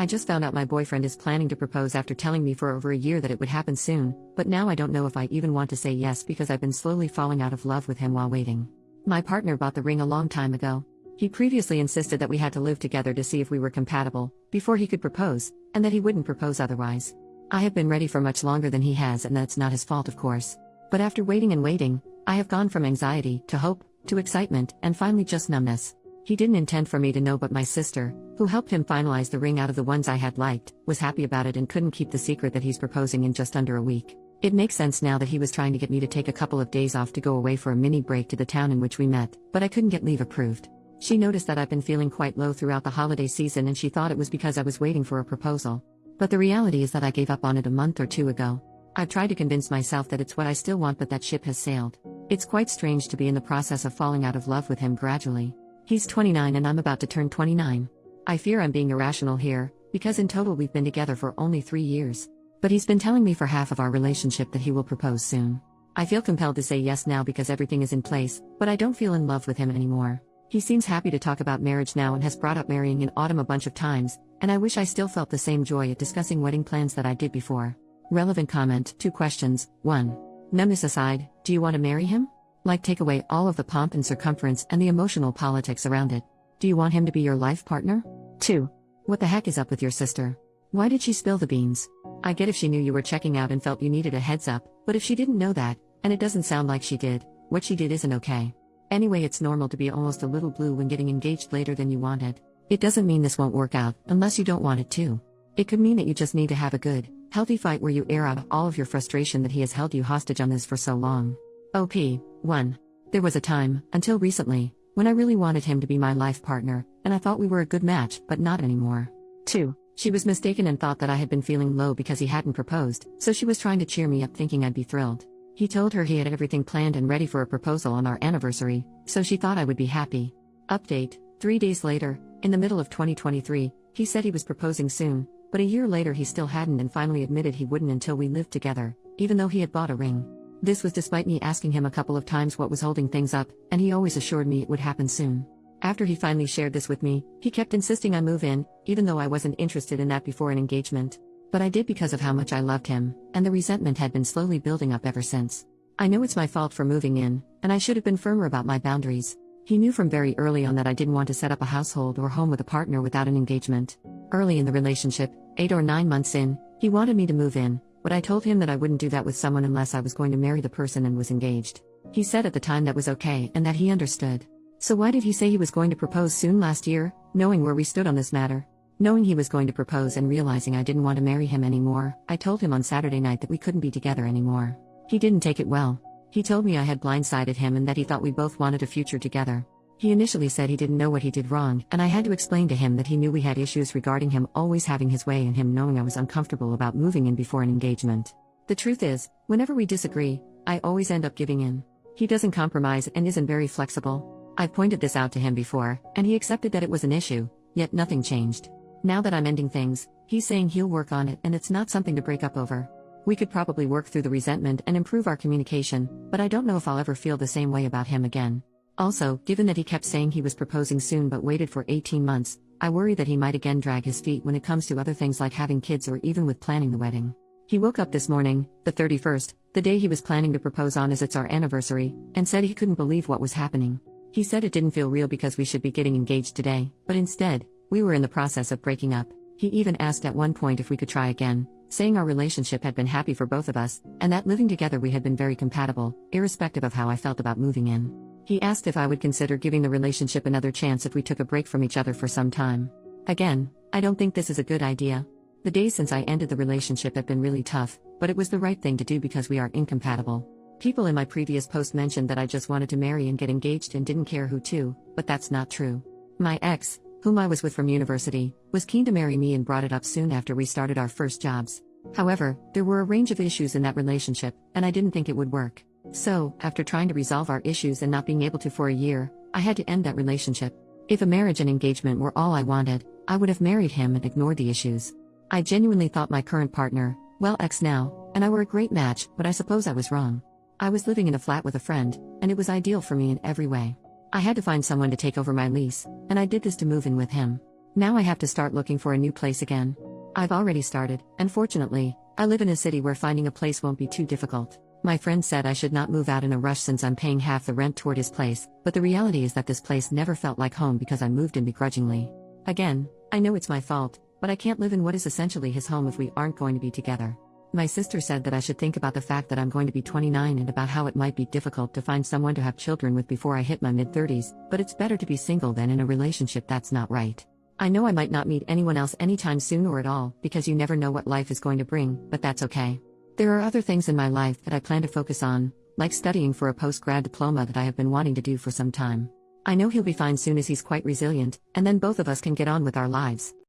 I just found out my boyfriend is planning to propose after telling me for over a year that it would happen soon, but now I don't know if I even want to say yes because I've been slowly falling out of love with him while waiting. My partner bought the ring a long time ago. He previously insisted that we had to live together to see if we were compatible, before he could propose, and that he wouldn't propose otherwise. I have been ready for much longer than he has, and that's not his fault, of course. But after waiting and waiting, I have gone from anxiety, to hope, to excitement, and finally just numbness. He didn't intend for me to know, but my sister, who helped him finalize the ring out of the ones I had liked, was happy about it and couldn't keep the secret that he's proposing in just under a week. It makes sense now that he was trying to get me to take a couple of days off to go away for a mini break to the town in which we met, but I couldn't get leave approved. She noticed that I've been feeling quite low throughout the holiday season and she thought it was because I was waiting for a proposal. But the reality is that I gave up on it a month or two ago. I've tried to convince myself that it's what I still want, but that ship has sailed. It's quite strange to be in the process of falling out of love with him gradually. He's 29 and I'm about to turn 29. I fear I'm being irrational here, because in total we've been together for only 3 years. But he's been telling me for half of our relationship that he will propose soon. I feel compelled to say yes now because everything is in place, but I don't feel in love with him anymore. He seems happy to talk about marriage now and has brought up marrying in autumn a bunch of times, and I wish I still felt the same joy at discussing wedding plans that I did before. Relevant comment, 2 questions. 1. Numbness aside, do you want to marry him? Like, take away all of the pomp and circumference and the emotional politics around it. Do you want him to be your life partner? 2. What the heck is up with your sister? Why did she spill the beans? I get if she knew you were checking out and felt you needed a heads up, but if she didn't know that, and it doesn't sound like she did, what she did isn't okay. Anyway, it's normal to be almost a little blue when getting engaged later than you wanted. It doesn't mean this won't work out, unless you don't want it to. It could mean that you just need to have a good, healthy fight where you air out all of your frustration that he has held you hostage on this for so long. OP. 1. There was a time, until recently, when I really wanted him to be my life partner, and I thought we were a good match, but not anymore. 2. She was mistaken and thought that I had been feeling low because he hadn't proposed, so she was trying to cheer me up thinking I'd be thrilled. He told her he had everything planned and ready for a proposal on our anniversary, so she thought I would be happy. Update. 3 days later, in the middle of 2023, he said he was proposing soon, but a year later he still hadn't and finally admitted he wouldn't until we lived together, even though he had bought a ring. This was despite me asking him a couple of times what was holding things up, and he always assured me it would happen soon. After he finally shared this with me, he kept insisting I move in, even though I wasn't interested in that before an engagement. But I did because of how much I loved him, and the resentment had been slowly building up ever since. I know it's my fault for moving in, and I should have been firmer about my boundaries. He knew from very early on that I didn't want to set up a household or home with a partner without an engagement. Early in the relationship, 8 or 9 months in, he wanted me to move in, but I told him that I wouldn't do that with someone unless I was going to marry the person and was engaged. He said at the time that was okay and that he understood. So why did he say he was going to propose soon last year, knowing where we stood on this matter? Knowing he was going to propose and realizing I didn't want to marry him anymore, I told him on Saturday night that we couldn't be together anymore. He didn't take it well. He told me I had blindsided him and that he thought we both wanted a future together. He initially said he didn't know what he did wrong, and I had to explain to him that he knew we had issues regarding him always having his way and him knowing I was uncomfortable about moving in before an engagement. The truth is, whenever we disagree, I always end up giving in. He doesn't compromise and isn't very flexible. I've pointed this out to him before, and he accepted that it was an issue, yet nothing changed. Now that I'm ending things, he's saying he'll work on it and it's not something to break up over. We could probably work through the resentment and improve our communication, but I don't know if I'll ever feel the same way about him again. Also, given that he kept saying he was proposing soon but waited for 18 months, I worry that he might again drag his feet when it comes to other things like having kids or even with planning the wedding. He woke up this morning, the 31st, the day he was planning to propose on as it's our anniversary, and said he couldn't believe what was happening. He said it didn't feel real because we should be getting engaged today, but instead, we were in the process of breaking up. He even asked at one point if we could try again, saying our relationship had been happy for both of us, and that living together we had been very compatible, irrespective of how I felt about moving in. He asked if I would consider giving the relationship another chance if we took a break from each other for some time. Again, I don't think this is a good idea. The days since I ended the relationship have been really tough, but it was the right thing to do because we are incompatible. People in my previous post mentioned that I just wanted to marry and get engaged and didn't care who to, but that's not true. My ex, whom I was with from university, was keen to marry me and brought it up soon after we started our first jobs. However, there were a range of issues in that relationship, and I didn't think it would work. So, after trying to resolve our issues and not being able to for a year, I had to end that relationship. If a marriage and engagement were all I wanted, I would have married him and ignored the issues. I genuinely thought my current partner, well ex now, and I were a great match, but I suppose I was wrong. I was living in a flat with a friend, and it was ideal for me in every way. I had to find someone to take over my lease, and I did this to move in with him. Now I have to start looking for a new place again. I've already started, and fortunately, I live in a city where finding a place won't be too difficult. My friend said I should not move out in a rush since I'm paying half the rent toward his place, but the reality is that this place never felt like home because I moved in begrudgingly. Again, I know it's my fault, but I can't live in what is essentially his home if we aren't going to be together. My sister said that I should think about the fact that I'm going to be 29 and about how it might be difficult to find someone to have children with before I hit my mid-30s, but it's better to be single than in a relationship that's not right. I know I might not meet anyone else anytime soon or at all, because you never know what life is going to bring, but that's okay. There are other things in my life that I plan to focus on, like studying for a post-grad diploma that I have been wanting to do for some time. I know he'll be fine soon as he's quite resilient, and then both of us can get on with our lives.